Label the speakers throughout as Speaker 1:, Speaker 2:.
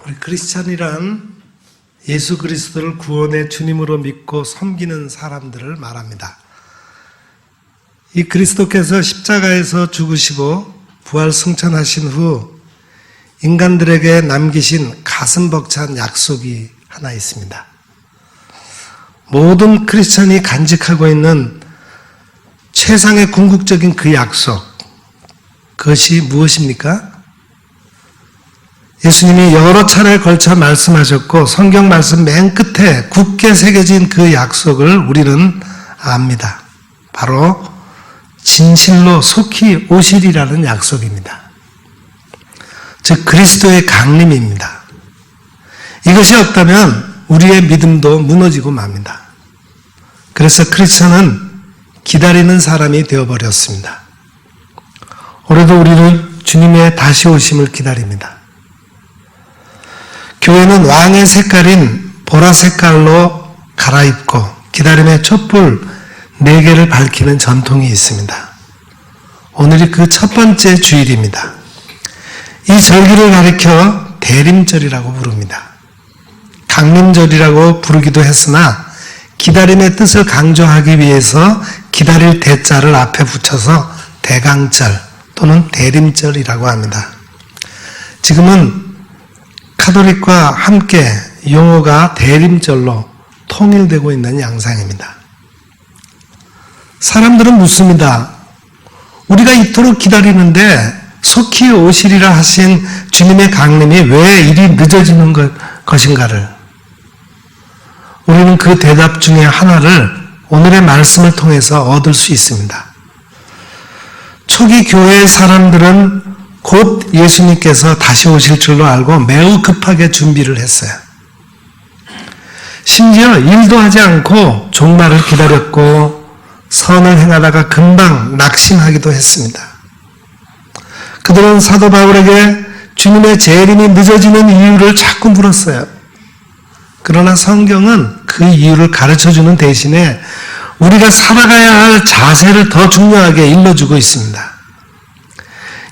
Speaker 1: 우리 크리스찬이란 예수 그리스도를 구원의 주님으로 믿고 섬기는 사람들을 말합니다. 이 그리스도께서 십자가에서 죽으시고 부활 승천하신 후 인간들에게 남기신 가슴 벅찬 약속이 하나 있습니다. 모든 크리스찬이 간직하고 있는 최상의 궁극적인 그 약속, 그것이 무엇입니까? 예수님이 여러 차례에 걸쳐 말씀하셨고 성경 말씀 맨 끝에 굳게 새겨진 그 약속을 우리는 압니다. 바로 진실로 속히 오시리라는 약속입니다. 즉 그리스도의 강림입니다. 이것이 없다면 우리의 믿음도 무너지고 맙니다. 그래서 크리스천은 기다리는 사람이 되어버렸습니다. 올해도 우리는 주님의 다시 오심을 기다립니다. 교회는 왕의 색깔인 보라 색깔로 갈아입고 기다림의 촛불 4개를 밝히는 전통이 있습니다. 오늘이 그 첫 번째 주일입니다. 이 절기를 가리켜 대림절이라고 부릅니다. 강림절이라고 부르기도 했으나 기다림의 뜻을 강조하기 위해서 기다릴 대자를 앞에 붙여서 대강절 또는 대림절이라고 합니다. 지금은 카톨릭과 함께 용어가 대림절로 통일되고 있는 양상입니다. 사람들은 묻습니다. 우리가 이토록 기다리는데 속히 오시리라 하신 주님의 강림이 왜 이리 늦어지는 것인가를, 우리는 그 대답 중에 하나를 오늘의 말씀을 통해서 얻을 수 있습니다. 초기 교회의 사람들은 곧 예수님께서 다시 오실 줄로 알고 매우 급하게 준비를 했어요. 심지어 일도 하지 않고 종말을 기다렸고 선을 행하다가 금방 낙심하기도 했습니다. 그들은 사도 바울에게 주님의 재림이 늦어지는 이유를 자꾸 물었어요. 그러나 성경은 그 이유를 가르쳐주는 대신에 우리가 살아가야 할 자세를 더 중요하게 일러주고 있습니다.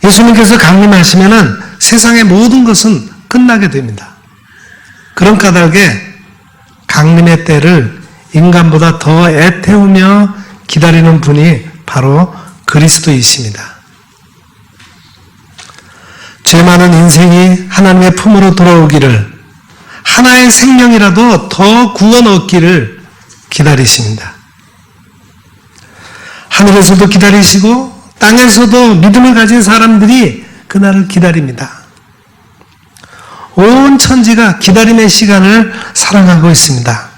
Speaker 1: 예수님께서 강림하시면은 세상의 모든 것은 끝나게 됩니다. 그런 까닭에 강림의 때를 인간보다 더 애태우며 기다리는 분이 바로 그리스도이십니다. 죄 많은 인생이 하나님의 품으로 돌아오기를, 하나의 생명이라도 더 구원 얻기를 기다리십니다. 하늘에서도 기다리시고 땅에서도 믿음을 가진 사람들이 그날을 기다립니다. 온 천지가 기다림의 시간을 사랑하고 있습니다.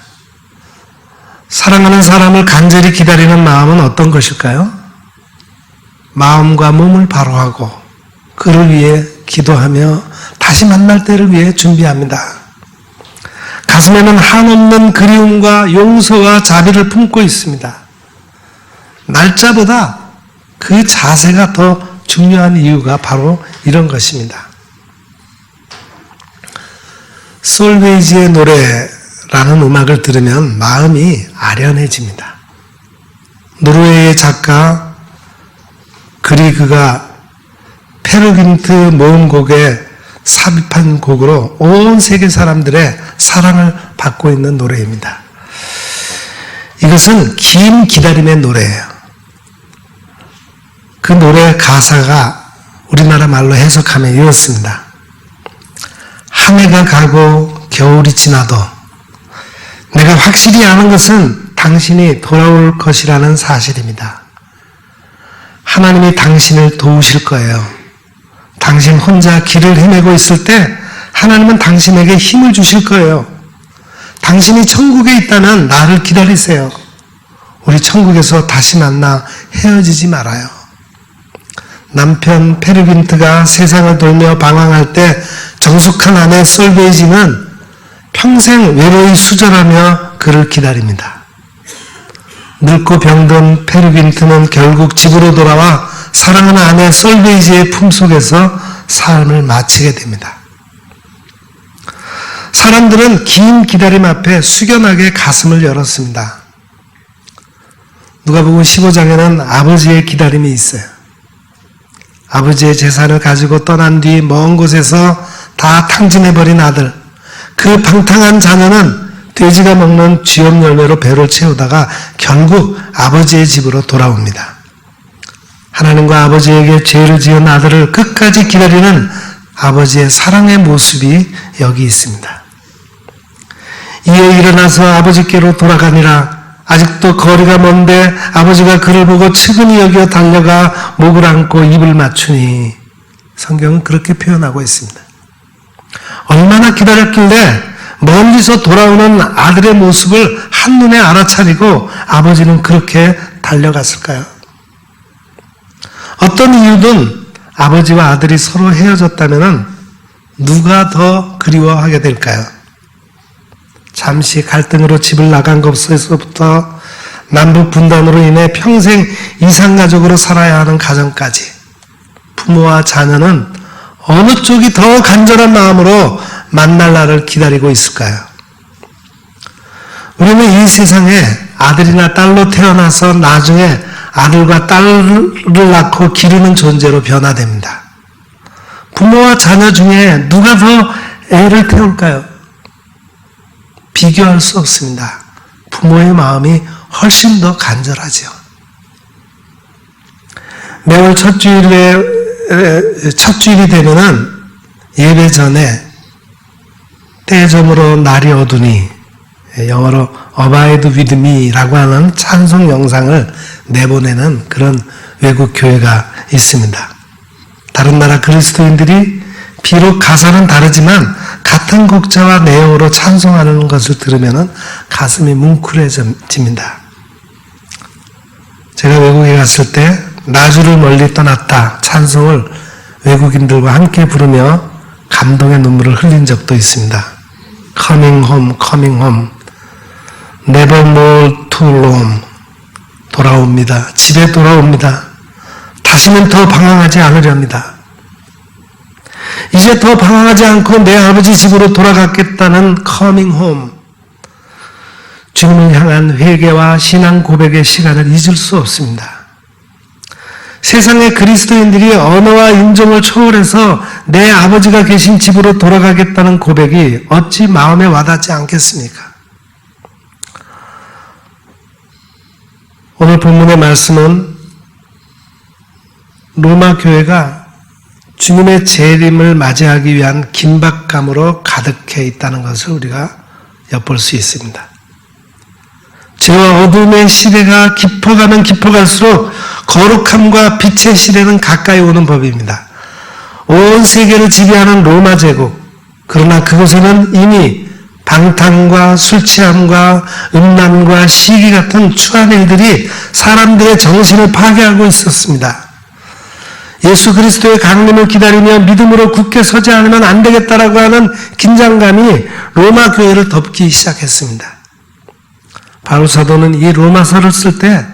Speaker 1: 사랑하는 사람을 간절히 기다리는 마음은 어떤 것일까요? 마음과 몸을 바로하고 그를 위해 기도하며 다시 만날 때를 위해 준비합니다. 가슴에는 한없는 그리움과 용서와 자비를 품고 있습니다. 날짜보다 그 자세가 더 중요한 이유가 바로 이런 것입니다. 솔베이지의 노래라는 음악을 들으면 마음이 아련해집니다. 노르웨이의 작가 그리그가 페르긴트 모음곡에 삽입한 곡으로 온 세계 사람들의 사랑을 받고 있는 노래입니다. 이것은 긴 기다림의 노래예요. 그 노래 가사가 우리나라 말로 해석하면 이렇습니다. 한 해가 가고 겨울이 지나도 내가 확실히 아는 것은 당신이 돌아올 것이라는 사실입니다. 하나님이 당신을 도우실 거예요. 당신 혼자 길을 헤매고 있을 때 하나님은 당신에게 힘을 주실 거예요. 당신이 천국에 있다면 나를 기다리세요. 우리 천국에서 다시 만나 헤어지지 말아요. 남편 페르긴트가 세상을 돌며 방황할 때 정숙한 아내 솔베이지는 평생 외로이 수절하며 그를 기다립니다. 늙고 병든 페르긴트는 결국 집으로 돌아와 사랑하는 아내 솔베이지의 품속에서 삶을 마치게 됩니다. 사람들은 긴 기다림 앞에 숙연하게 가슴을 열었습니다. 누가복음 15장에는 아버지의 기다림이 있어요. 아버지의 재산을 가지고 떠난 뒤 먼 곳에서 다 탕진해버린 아들, 그 방탕한 자녀는 돼지가 먹는 쥐염 열매로 배를 채우다가 결국 아버지의 집으로 돌아옵니다. 하나님과 아버지에게 죄를 지은 아들을 끝까지 기다리는 아버지의 사랑의 모습이 여기 있습니다. 이에 일어나서 아버지께로 돌아가니라. 아직도 거리가 먼데 아버지가 그를 보고 측은히 여겨 달려가 목을 안고 입을 맞추니, 성경은 그렇게 표현하고 있습니다. 얼마나 기다렸길래 멀리서 돌아오는 아들의 모습을 한눈에 알아차리고 아버지는 그렇게 달려갔을까요? 어떤 이유든 아버지와 아들이 서로 헤어졌다면 누가 더 그리워하게 될까요? 잠시 갈등으로 집을 나간 것에서부터 남북 분단으로 인해 평생 이상가족으로 살아야 하는 가정까지 부모와 자녀는 어느 쪽이 더 간절한 마음으로 만날 날을 기다리고 있을까요? 우리는 이 세상에 아들이나 딸로 태어나서 나중에 아들과 딸을 낳고 기르는 존재로 변화됩니다. 부모와 자녀 중에 누가 더 애를 태울까요? 비교할 수 없습니다. 부모의 마음이 훨씬 더 간절하죠. 매월 첫 주일이 되면은 예배 전에 때점으로 날이 어두니, 영어로 Abide with me라고 하는 찬송 영상을 내보내는 그런 외국 교회가 있습니다. 다른 나라 그리스도인들이 비록 가사는 다르지만 같은 곡자와 내용으로 찬송하는 것을 들으면 가슴이 뭉클해집니다. 제가 외국에 갔을 때 나주를 멀리 떠났다 찬송을 외국인들과 함께 부르며 감동의 눈물을 흘린 적도 있습니다. Coming home, coming home, never more to roam. 돌아옵니다. 집에 돌아옵니다. 다시는 더 방황하지 않으렵니다. 이제 더 방황하지 않고 내 아버지 집으로 돌아가겠다는 coming home. 주님을 향한 회개와 신앙 고백의 시간을 잊을 수 없습니다. 세상의 그리스도인들이 언어와 인종을 초월해서 내 아버지가 계신 집으로 돌아가겠다는 고백이 어찌 마음에 와닿지 않겠습니까? 오늘 본문의 말씀은 로마 교회가 주님의 재림을 맞이하기 위한 긴박감으로 가득해 있다는 것을 우리가 엿볼 수 있습니다. 죄와 어둠의 시대가 깊어가면 깊어갈수록 거룩함과 빛의 시대는 가까이 오는 법입니다. 온 세계를 지배하는 로마 제국, 그러나 그곳에는 이미 방탕과 술 취함과 음란과 시기 같은 추한 일들이 사람들의 정신을 파괴하고 있었습니다. 예수 그리스도의 강림을 기다리며 믿음으로 굳게 서지 않으면 안 되겠다라고 하는 긴장감이 로마 교회를 덮기 시작했습니다. 바울 사도는 이 로마서를 쓸 때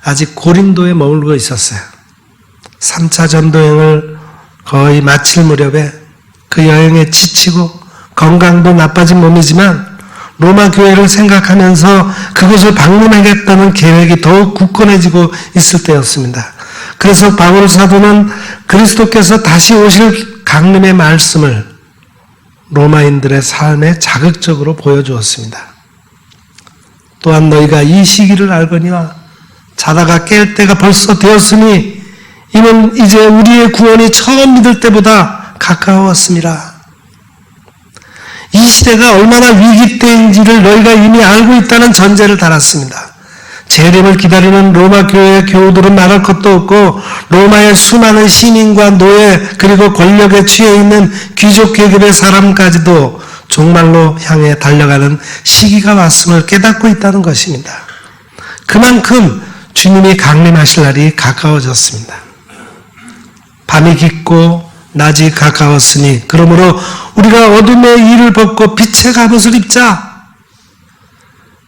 Speaker 1: 아직 고린도에 머물고 있었어요. 3차 전도여행을 거의 마칠 무렵에 그 여행에 지치고 건강도 나빠진 몸이지만 로마 교회를 생각하면서 그곳을 방문하겠다는 계획이 더욱 굳건해지고 있을 때였습니다. 그래서 바울 사도는 그리스도께서 다시 오실 강림의 말씀을 로마인들의 삶에 자극적으로 보여주었습니다. 또한 너희가 이 시기를 알거니와 자다가 깰 때가 벌써 되었으니 이는 이제 우리의 구원이 처음 믿을 때보다 가까웠음이라. 이 시대가 얼마나 위기 때인지를 너희가 이미 알고 있다는 전제를 달았습니다. 재림을 기다리는 로마 교회의 교우들은 말할 것도 없고 로마의 수많은 시민과 노예 그리고 권력에 취해 있는 귀족 계급의 사람까지도 종말로 향해 달려가는 시기가 왔음을 깨닫고 있다는 것입니다. 그만큼 주님이 강림하실 날이 가까워졌습니다. 밤이 깊고 낮이 가까웠으니 그러므로 우리가 어둠의 일을 벗고 빛의 갑옷을 입자.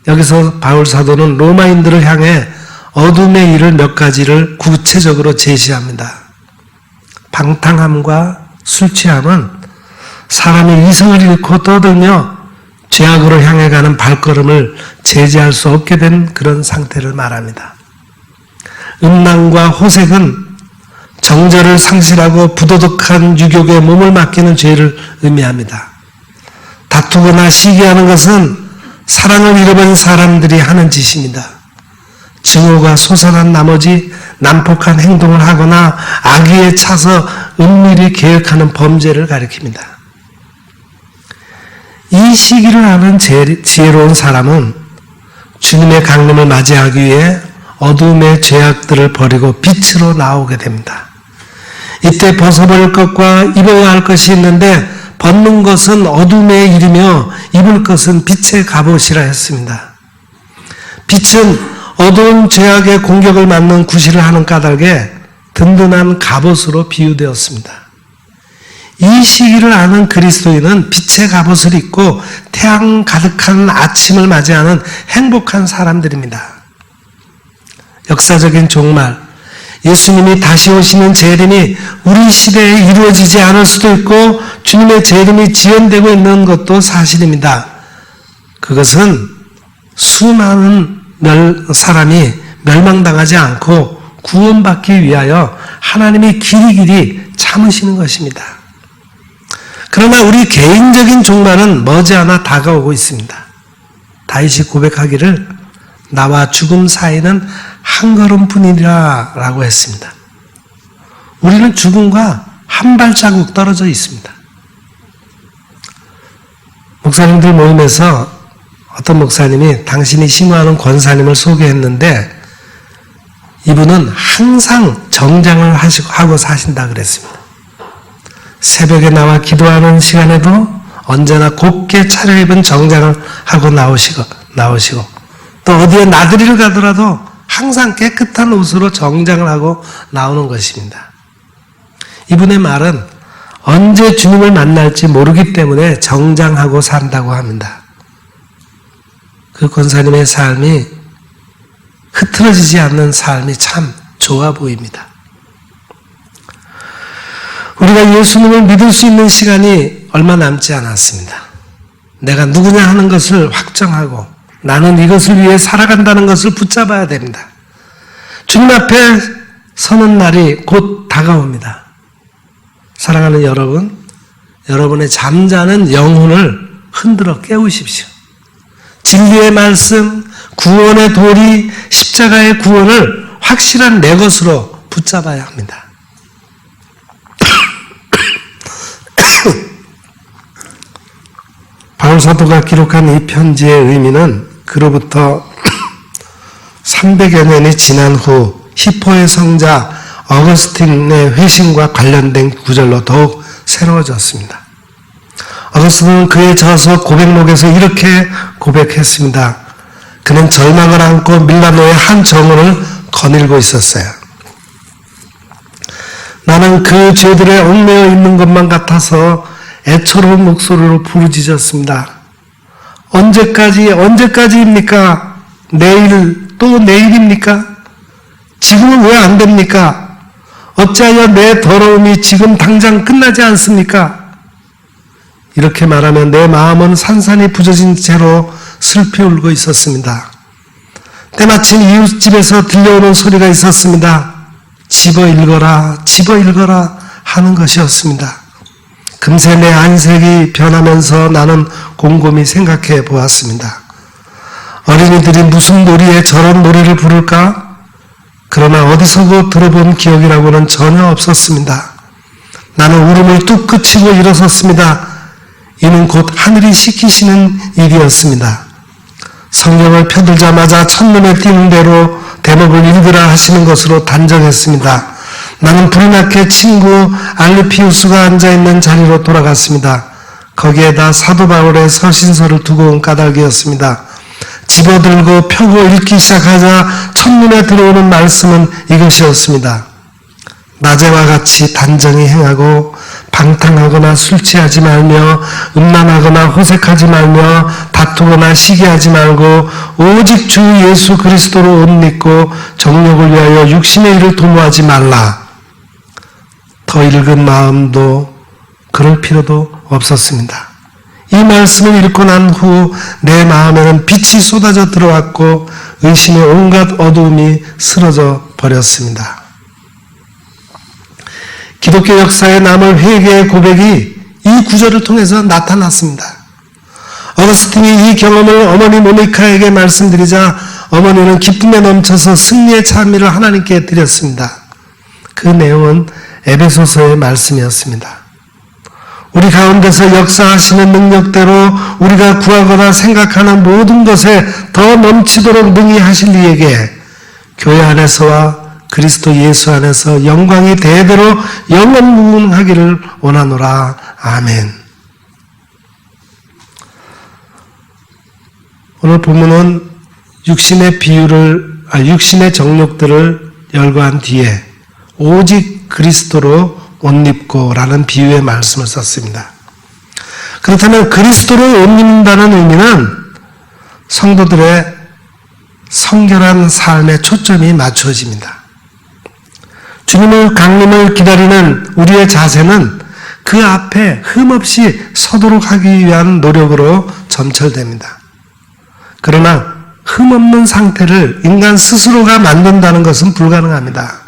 Speaker 1: 여기서 바울 사도는 로마인들을 향해 어둠의 일을 몇 가지를 구체적으로 제시합니다. 방탕함과 술 취함은 사람이 이성을 잃고 떠들며 죄악으로 향해 가는 발걸음을 제지할 수 없게 된 그런 상태를 말합니다. 음란과 호색은 정절을 상실하고 부도덕한 유욕에 몸을 맡기는 죄를 의미합니다. 다투거나 시기하는 것은 사랑을 잃어버린 사람들이 하는 짓입니다. 증오가 솟아난 나머지 난폭한 행동을 하거나 악의에 차서 은밀히 계획하는 범죄를 가리킵니다. 이 시기를 아는 지혜로운 사람은 주님의 강림을 맞이하기 위해 어두움의 죄악들을 버리고 빛으로 나오게 됩니다. 이때 벗어버릴 것과 입어야 할 것이 있는데 벗는 것은 어둠의 일이며 입을 것은 빛의 갑옷이라 했습니다. 빛은 어두운 죄악의 공격을 맞는 구실을 하는 까닭에 든든한 갑옷으로 비유되었습니다. 이 시기를 아는 그리스도인은 빛의 갑옷을 입고 태양 가득한 아침을 맞이하는 행복한 사람들입니다. 역사적인 종말, 예수님이 다시 오시는 재림이 우리 시대에 이루어지지 않을 수도 있고 주님의 재림이 지연되고 있는 것도 사실입니다. 그것은 수많은 사람이 멸망당하지 않고 구원받기 위하여 하나님이 길이길이 참으시는 것입니다. 그러나 우리 개인적인 종말은 머지않아 다가오고 있습니다. 다윗이 고백하기를 나와 죽음 사이는 한 걸음뿐이라 라고 했습니다. 우리는 죽음과 한 발자국 떨어져 있습니다. 목사님들 모임에서 어떤 목사님이 당신이 신고하는 권사님을 소개했는데 이분은 항상 정장을 하고 사신다 그랬습니다. 새벽에 나와 기도하는 시간에도 언제나 곱게 차려입은 정장을 하고 나오시고 또 어디에 나들이를 가더라도 항상 깨끗한 옷으로 정장을 하고 나오는 것입니다. 이분의 말은 언제 주님을 만날지 모르기 때문에 정장하고 산다고 합니다. 그 권사님의 삶이 흐트러지지 않는 삶이 참 좋아 보입니다. 우리가 예수님을 믿을 수 있는 시간이 얼마 남지 않았습니다. 내가 누구냐 하는 것을 확정하고 나는 이것을 위해 살아간다는 것을 붙잡아야 됩니다. 주님 앞에 서는 날이 곧 다가옵니다. 사랑하는 여러분, 여러분의 잠자는 영혼을 흔들어 깨우십시오. 진리의 말씀, 구원의 도리, 십자가의 구원을 확실한 내 것으로 붙잡아야 합니다. 바울 사도가 기록한 이 편지의 의미는 그로부터 300여 년이 지난 후 히포의 성자 어거스틴의 회심과 관련된 구절로 더욱 새로워졌습니다. 어거스틴은 그의 저서 고백록에서 이렇게 고백했습니다. 그는 절망을 안고 밀라노의 한 정원을 거닐고 있었어요. 나는 그 죄들에 얽매여 있는 것만 같아서 애처로운 목소리로 부르짖었습니다. 언제까지입니까? 내일 또 내일입니까? 지금은 왜 안 됩니까? 어찌하여 내 더러움이 지금 당장 끝나지 않습니까? 이렇게 말하면 내 마음은 산산이 부서진 채로 슬피 울고 있었습니다. 때마침 이웃집에서 들려오는 소리가 있었습니다. 집어 읽어라 하는 것이었습니다. 금세 내 안색이 변하면서 나는 곰곰이 생각해 보았습니다. 어린이들이 무슨 놀이에 저런 노래를 부를까? 그러나 어디서고 들어본 기억이라고는 전혀 없었습니다. 나는 울음을 뚝 그치고 일어섰습니다. 이는 곧 하늘이 시키시는 일이었습니다. 성경을 펴들자마자 첫눈에 띄는 대로 대목을 읽으라 하시는 것으로 단정했습니다. 나는 불이 나게 친구 알리피우스가 앉아있는 자리로 돌아갔습니다. 거기에다 사도 바울의 서신서를 두고 온 까닭이었습니다. 집어들고 펴고 읽기 시작하자 첫눈에 들어오는 말씀은 이것이었습니다. 낮에와 같이 단정히 행하고 방탕하거나 술 취하지 말며 음란하거나 호색하지 말며 다투거나 시기하지 말고 오직 주 예수 그리스도로 옷 입고 정욕을 위하여 육신의 일을 도모하지 말라. 더 읽은 마음도 그럴 필요도 없었습니다. 이 말씀을 읽고 난 후 내 마음에는 빛이 쏟아져 들어왔고 의심의 온갖 어두움이 쓰러져 버렸습니다. 기독교 역사에 남을 회개의 고백이 이 구절을 통해서 나타났습니다. 어거스틴이 이 경험을 어머니 모니카에게 말씀드리자 어머니는 기쁨에 넘쳐서 승리의 찬미를 하나님께 드렸습니다. 그 내용은 에베소서의 말씀이었습니다. 우리 가운데서 역사하시는 능력대로 우리가 구하거나 생각하는 모든 것에 더 넘치도록 능히 하실 이에게 교회 안에서와 그리스도 예수 안에서 영광이 대대로 영원무궁하기를 원하노라. 아멘. 오늘 본문은 육신의 정욕들을 열거한 뒤에 오직 그리스도로 옷 입고라는 비유의 말씀을 썼습니다. 그렇다면 그리스도로 옷 입는다는 의미는 성도들의 성결한 삶에 초점이 맞춰집니다. 주님의 강림을 기다리는 우리의 자세는 그 앞에 흠없이 서도록 하기 위한 노력으로 점철됩니다. 그러나 흠없는 상태를 인간 스스로가 만든다는 것은 불가능합니다.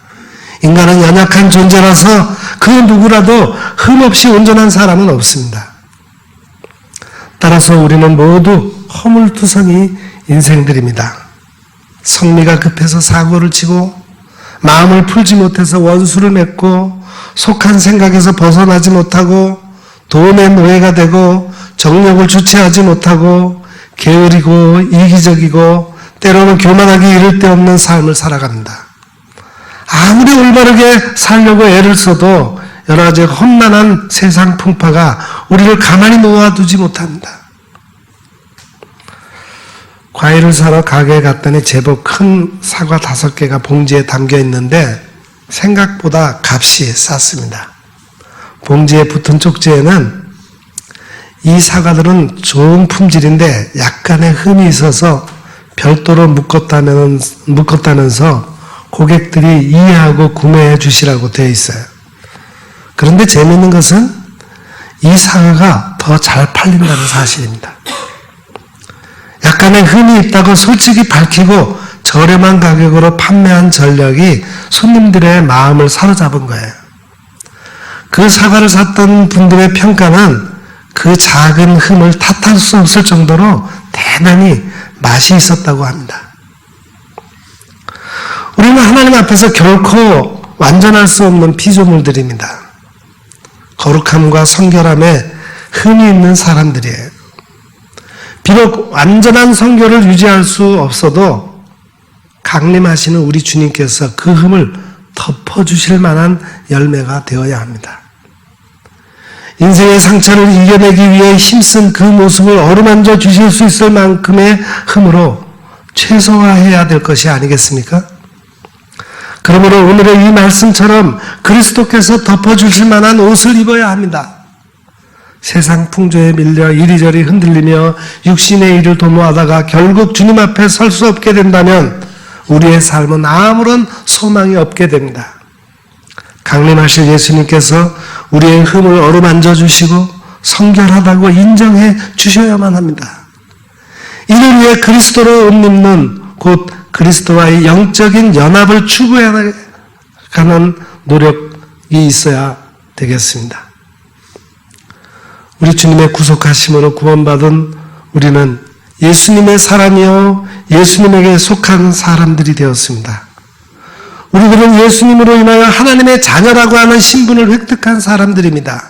Speaker 1: 인간은 연약한 존재라서 그 누구라도 흠없이 온전한 사람은 없습니다. 따라서 우리는 모두 허물투성이 인생들입니다. 성미가 급해서 사고를 치고 마음을 풀지 못해서 원수를 맺고 속한 생각에서 벗어나지 못하고 돈의 노예가 되고 정력을 주체하지 못하고 게으르고 이기적이고 때로는 교만하기 이를 데 없는 삶을 살아갑니다. 아무리 올바르게 살려고 애를 써도 여러 가지 험난한 세상 풍파가 우리를 가만히 놓아두지 못합니다. 과일을 사러 가게에 갔더니 제법 큰 사과 5개가 봉지에 담겨 있는데 생각보다 값이 쌌습니다. 봉지에 붙은 쪽지에는 이 사과들은 좋은 품질인데 약간의 흠이 있어서 별도로 묶었다면서 고객들이 이해하고 구매해 주시라고 되어 있어요. 그런데 재미있는 것은 이 사과가 더 잘 팔린다는 사실입니다. 약간의 흠이 있다고 솔직히 밝히고 저렴한 가격으로 판매한 전략이 손님들의 마음을 사로잡은 거예요. 그 사과를 샀던 분들의 평가는 그 작은 흠을 탓할 수 없을 정도로 대단히 맛이 있었다고 합니다. 우리는 하나님 앞에서 결코 완전할 수 없는 피조물들입니다. 거룩함과 성결함에 흠이 있는 사람들이에요. 비록 완전한 성결을 유지할 수 없어도 강림하시는 우리 주님께서 그 흠을 덮어주실 만한 열매가 되어야 합니다. 인생의 상처를 이겨내기 위해 힘쓴 그 모습을 어루만져 주실 수 있을 만큼의 흠으로 최소화해야 될 것이 아니겠습니까? 그러므로 오늘의 이 말씀처럼 그리스도께서 덮어주실 만한 옷을 입어야 합니다. 세상 풍조에 밀려 이리저리 흔들리며 육신의 일을 도모하다가 결국 주님 앞에 설 수 없게 된다면 우리의 삶은 아무런 소망이 없게 됩니다. 강림하실 예수님께서 우리의 흠을 어루만져 주시고 성결하다고 인정해 주셔야만 합니다. 이를 위해 그리스도로 옷 입는 곧 그리스도와의 영적인 연합을 추구해 가는 노력이 있어야 되겠습니다. 우리 주님의 구속하심으로 구원받은 우리는 예수님의 사람이요 예수님에게 속한 사람들이 되었습니다. 우리들은 예수님으로 인하여 하나님의 자녀라고 하는 신분을 획득한 사람들입니다.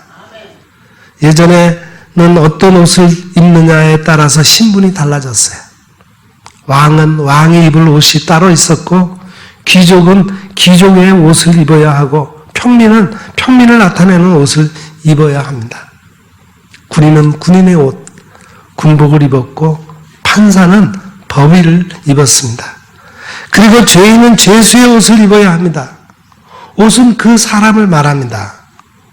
Speaker 1: 예전에는 어떤 옷을 입느냐에 따라서 신분이 달라졌어요. 왕은 왕이 입을 옷이 따로 있었고 귀족은 귀족의 옷을 입어야 하고 평민은 평민을 나타내는 옷을 입어야 합니다. 군인은 군인의 옷, 군복을 입었고 판사는 법의를 입었습니다. 그리고 죄인은 죄수의 옷을 입어야 합니다. 옷은 그 사람을 말합니다.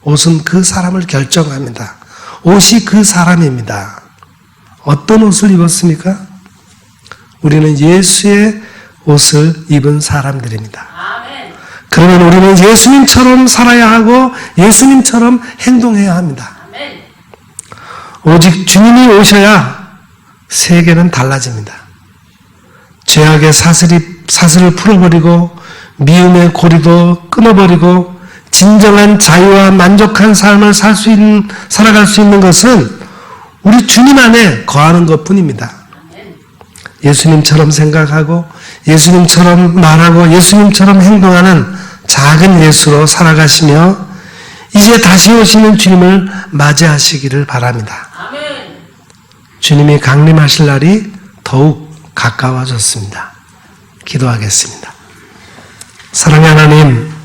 Speaker 1: 옷은 그 사람을 결정합니다. 옷이 그 사람입니다. 어떤 옷을 입었습니까? 우리는 예수의 옷을 입은 사람들입니다. 그러면 우리는 예수님처럼 살아야 하고 예수님처럼 행동해야 합니다. 오직 주님이 오셔야 세계는 달라집니다. 죄악의 사슬을 풀어버리고 미움의 고리도 끊어버리고 진정한 자유와 만족한 삶을 살아갈 수 있는 것은 우리 주님 안에 거하는 것 뿐입니다. 예수님처럼 생각하고 예수님처럼 말하고 예수님처럼 행동하는 작은 예수로 살아가시며 이제 다시 오시는 주님을 맞이하시기를 바랍니다. 주님이 강림하실 날이 더욱 가까워졌습니다. 기도하겠습니다. 사랑하는 하나님,